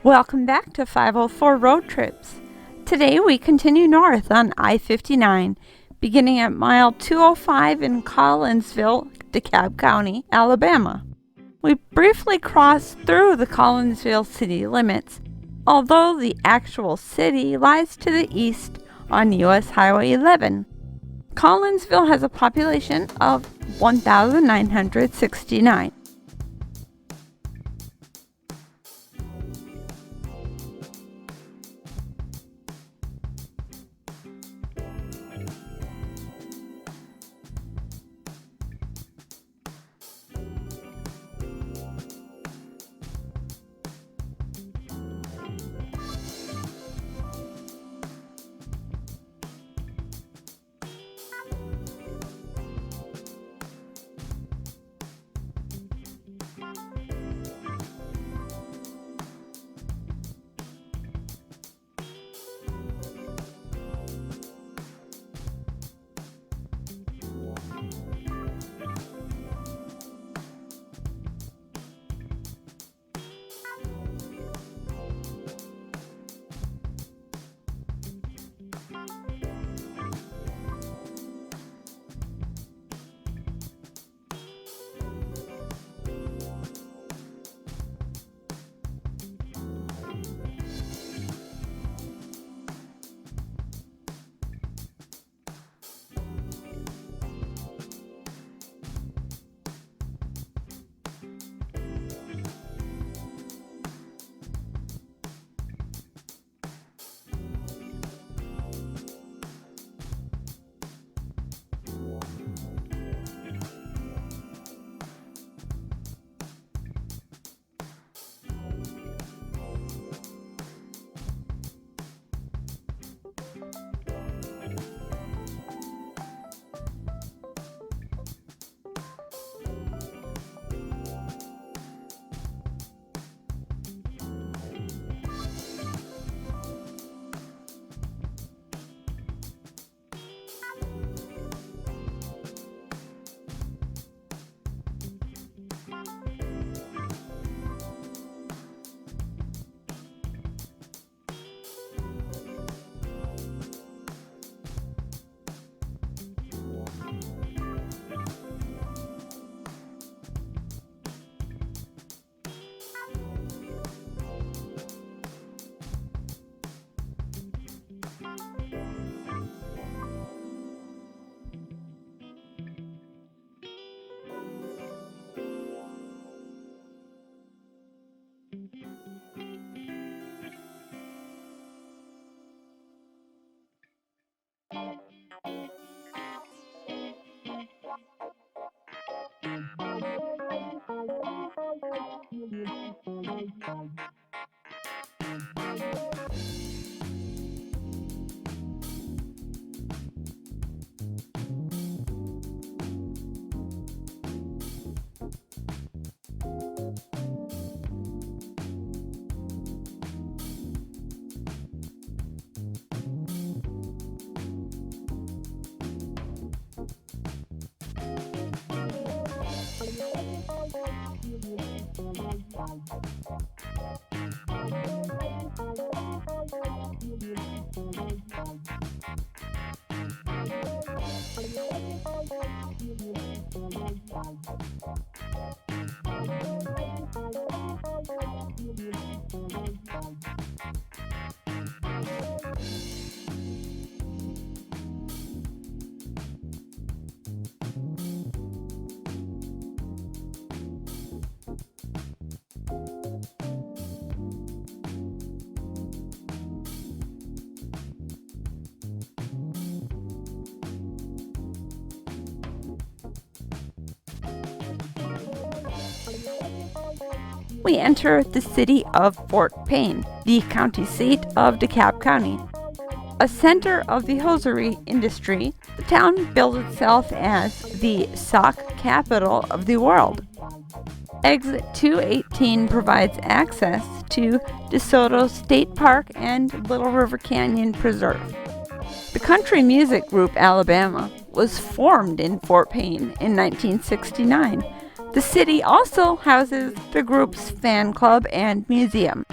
Welcome back to 504 Road Trips. Today we continue north on I-59, beginning at mile 205 in Collinsville, DeKalb County, Alabama. We briefly crossed through the Collinsville city limits, although the actual city lies to the east on U.S. Highway 11. Collinsville has a population of 1,969. We enter the City of Fort Payne, the county seat of DeKalb County. A center of the hosiery industry, the town billed itself as the sock capital of the world. Exit 218 provides access to DeSoto State Park and Little River Canyon Preserve. The country music group Alabama was formed in Fort Payne in 1969. The city also houses the group's fan club and museum.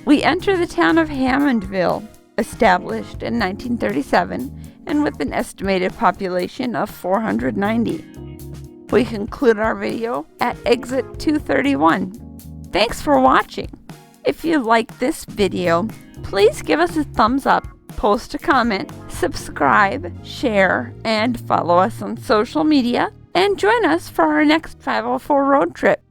We enter the town of Hammondville, established in 1937 and with an estimated population of 490. We conclude our video at exit 231. Thanks for watching. If you like this video, please give us a thumbs up, post a comment, subscribe, share, and follow us on social media, and join us for our next 504 road trip.